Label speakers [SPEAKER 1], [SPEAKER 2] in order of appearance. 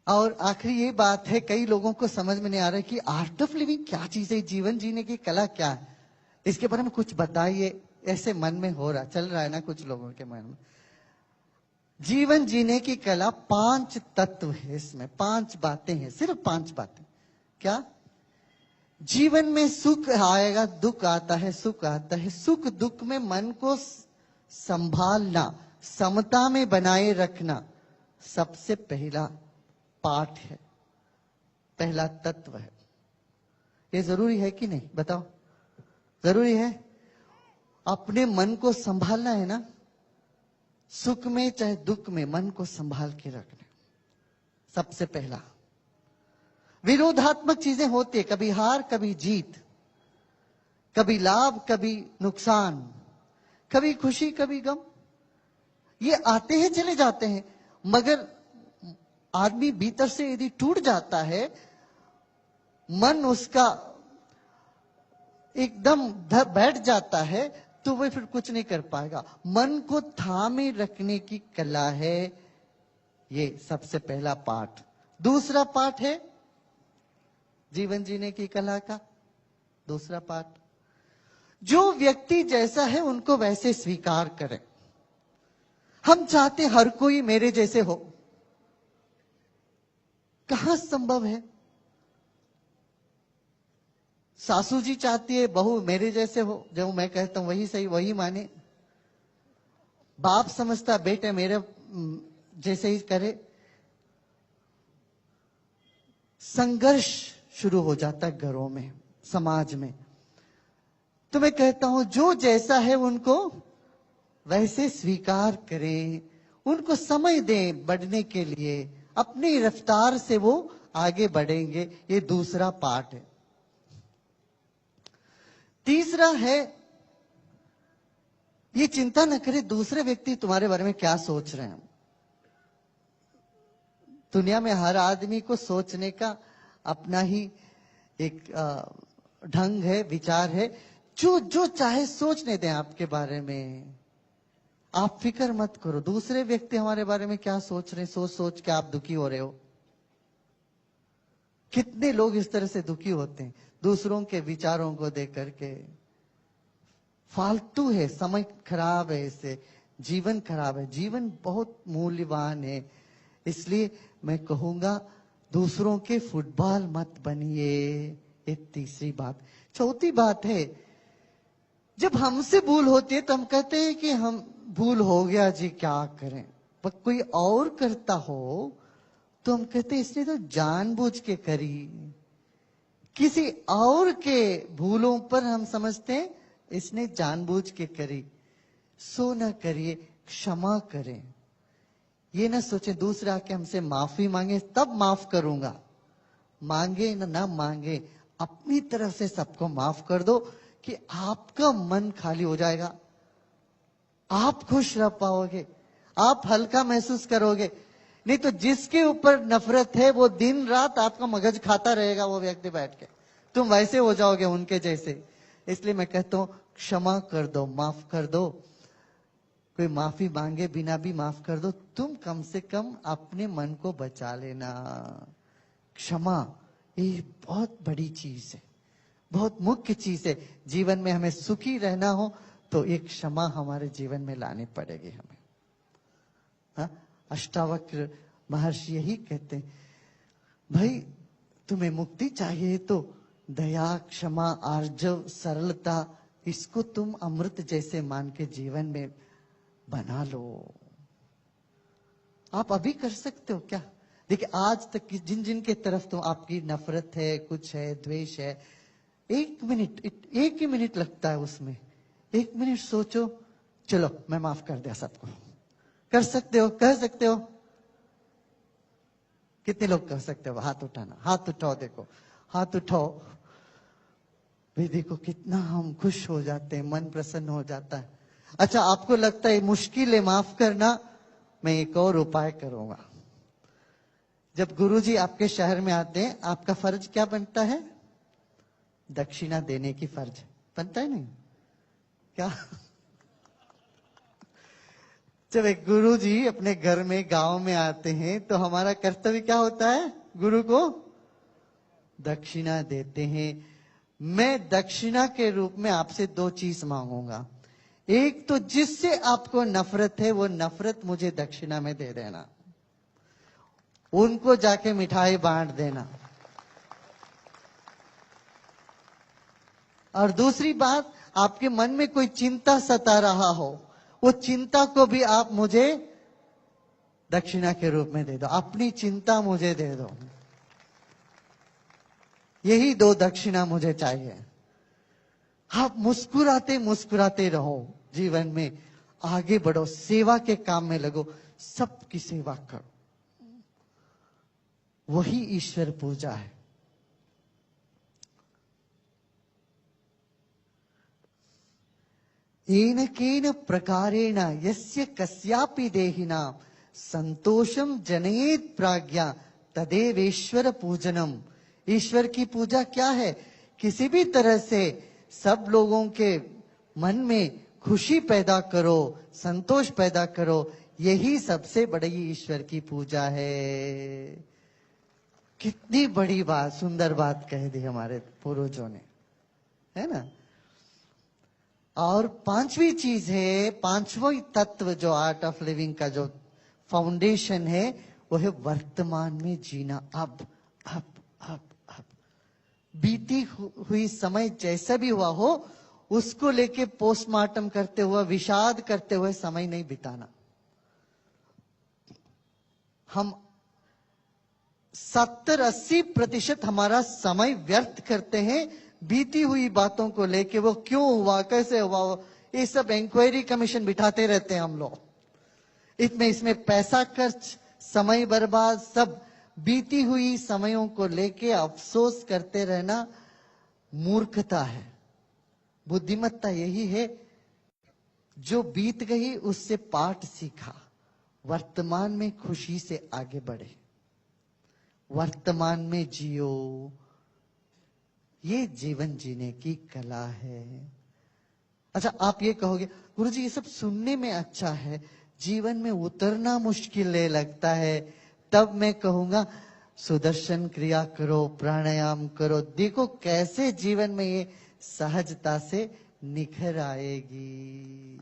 [SPEAKER 1] और आखिरी ये बात है, कई लोगों को समझ में नहीं आ रहा है कि आर्ट ऑफ लिविंग क्या चीज है, जीवन जीने की कला क्या है। इसके बारे में कुछ बताइए, ऐसे मन में हो रहा, चल रहा है ना कुछ लोगों के मन में। जीवन जीने की कला 5 तत्व है, इसमें 5 बातें हैं, सिर्फ 5 बातें। क्या? जीवन में सुख आएगा, दुख आता है, सुख आता है। सुख दुख में मन को संभालना, समता में बनाए रखना सबसे पहला पाठ है, पहला तत्व है। ये जरूरी है कि नहीं, बताओ? जरूरी है। अपने मन को संभालना है ना, सुख में चाहे दुख में मन को संभाल के रखना सबसे पहला। विरोधात्मक चीजें होती है, कभी हार कभी जीत, कभी लाभ कभी नुकसान, कभी खुशी कभी गम। ये आते हैं चले जाते हैं, मगर आदमी भीतर से यदि टूट जाता है, मन उसका एकदम बैठ जाता है, तो वह फिर कुछ नहीं कर पाएगा। मन को थामे रखने की कला है ये सबसे पहला पाठ। दूसरा पाठ है जीवन जीने की कला का दूसरा पाठ, जो व्यक्ति जैसा है उनको वैसे स्वीकार करें। हम चाहते हर कोई मेरे जैसे हो, कहां संभव है? सासू जी चाहती है बहू मेरे जैसे हो, जो मैं कहता हूं वही सही वही माने। बाप समझता बेटे मेरे जैसे ही करे। संघर्ष शुरू हो जाता है घरों में, समाज में। तो मैं कहता हूं जो जैसा है उनको वैसे स्वीकार करें, उनको समय दें बढ़ने के लिए, अपनी रफ्तार से वो आगे बढ़ेंगे। ये दूसरा पार्ट है। तीसरा है, ये चिंता न करे दूसरे व्यक्ति तुम्हारे बारे में क्या सोच रहे हैं। दुनिया में हर आदमी को सोचने का अपना ही एक ढंग है, विचार है। जो जो चाहे सोचने दें आपके बारे में, आप फिक्र मत करो दूसरे व्यक्ति हमारे बारे में क्या सोच रहे हैं। सोच सोच के आप दुखी हो रहे हो। कितने लोग इस तरह से दुखी होते हैं दूसरों के विचारों को देख करके। फालतू है, समय खराब है, इससे जीवन खराब है। जीवन बहुत मूल्यवान है, इसलिए मैं कहूंगा दूसरों के फुटबॉल मत बनिए। ये तीसरी बात। चौथी बात है, जब हमसे भूल होती है तो हम कहते हैं कि हम भूल हो गया जी क्या करें। पर कोई और करता हो तो हम कहते हैं इसने तो जानबूझ के करी। किसी और के भूलों पर हम समझते हैं इसने जानबूझ के करी। सो न करिए, क्षमा करें। ये ना सोचे दूसरा के हमसे माफी मांगे तब माफ करूंगा। मांगे ना मांगे, अपनी तरफ से सबको माफ कर दो कि आपका मन खाली हो जाएगा, आप खुश रह पाओगे, आप हल्का महसूस करोगे। नहीं तो जिसके ऊपर नफरत है वो दिन रात आपका मगज खाता रहेगा, वो व्यक्ति बैठ के, तुम वैसे हो जाओगे उनके जैसे। इसलिए मैं कहता हूं क्षमा कर दो, माफ कर दो। कोई माफी मांगे बिना भी माफ कर दो, तुम कम से कम अपने मन को बचा लेना। क्षमा ये बहुत बड़ी चीज है, बहुत मुख्य चीज है। जीवन में हमें सुखी रहना हो तो एक क्षमा हमारे जीवन में लानी पड़ेगी हमें। हाँ? अष्टावक्र महर्षि यही कहते हैं, भाई तुम्हें मुक्ति चाहिए तो दया, क्षमा, आर्जव, सरलता, इसको तुम अमृत जैसे मान के जीवन में बना लो। आप अभी कर सकते हो क्या? देखिए आज तक जिन जिन के तरफ तो आपकी नफरत है, कुछ है, द्वेष है, एक ही मिनट लगता है उसमें। 1 मिनट सोचो, चलो मैं माफ कर दिया सबको। कर सकते हो, कह सकते हो? कितने लोग कह सकते हो? हाथ उठाना, हाथ उठाओ, देखो हाथ उठाओ भाई। देखो कितना हम खुश हो जाते हैं, मन प्रसन्न हो जाता है। अच्छा आपको लगता है मुश्किल है माफ करना, मैं एक और उपाय करूंगा। जब गुरुजी आपके शहर में आते हैं, आपका फर्ज क्या बनता है? दक्षिणा देने की फर्ज बनता है नहीं क्या? जब एक गुरु जी अपने घर में गांव में आते हैं तो हमारा कर्तव्य क्या होता है? गुरु को दक्षिणा देते हैं। मैं दक्षिणा के रूप में आपसे दो चीज मांगूंगा। एक तो जिससे आपको नफरत है वो नफरत मुझे दक्षिणा में दे देना, उनको जाके मिठाई बांट देना। और दूसरी बात, आपके मन में कोई चिंता सता रहा हो, वो चिंता को भी आप मुझे दक्षिणा के रूप में दे दो। अपनी चिंता मुझे दे दो। यही दो दक्षिणा मुझे चाहिए। आप मुस्कुराते मुस्कुराते रहो, जीवन में आगे बढ़ो, सेवा के काम में लगो, सबकी सेवा करो। वही ईश्वर पूजा है। येन केन प्रकारेण यस्य कस्यापि देहिना संतोषम जनयेत प्राज्ञा तदेवेश्वर पूजनम। ईश्वर की पूजा क्या है? किसी भी तरह से सब लोगों के मन में खुशी पैदा करो, संतोष पैदा करो, यही सबसे बड़ी ईश्वर की पूजा है। कितनी बड़ी बात, सुंदर बात कह दी हमारे पूर्वजों ने, है ना। और पांचवी चीज है, पांचवा तत्व जो आर्ट ऑफ लिविंग का जो फाउंडेशन है, वो है वर्तमान में जीना। अब अब अब अब बीती हुई समय जैसा भी हुआ हो, उसको लेके पोस्टमार्टम करते हुए, विषाद करते हुए समय नहीं बिताना। हम 70-80% हमारा समय व्यर्थ करते हैं बीती हुई बातों को लेके। वो क्यों हुआ, कैसे हुआ, ये सब इंक्वायरी कमीशन बिठाते रहते हैं हम लोग। इसमें पैसा खर्च, समय बर्बाद, सब बीती हुई समयों को लेके अफसोस करते रहना मूर्खता है। बुद्धिमत्ता यही है, जो बीत गई उससे पाठ सीखा, वर्तमान में खुशी से आगे बढ़े, वर्तमान में जियो। ये जीवन जीने की कला है। अच्छा, आप ये कहोगे गुरुजी ये सब सुनने में अच्छा है, जीवन में उतरना मुश्किल लगता है। तब मैं कहूंगा सुदर्शन क्रिया करो, प्राणायाम करो, देखो कैसे जीवन में ये सहजता से निखर आएगी।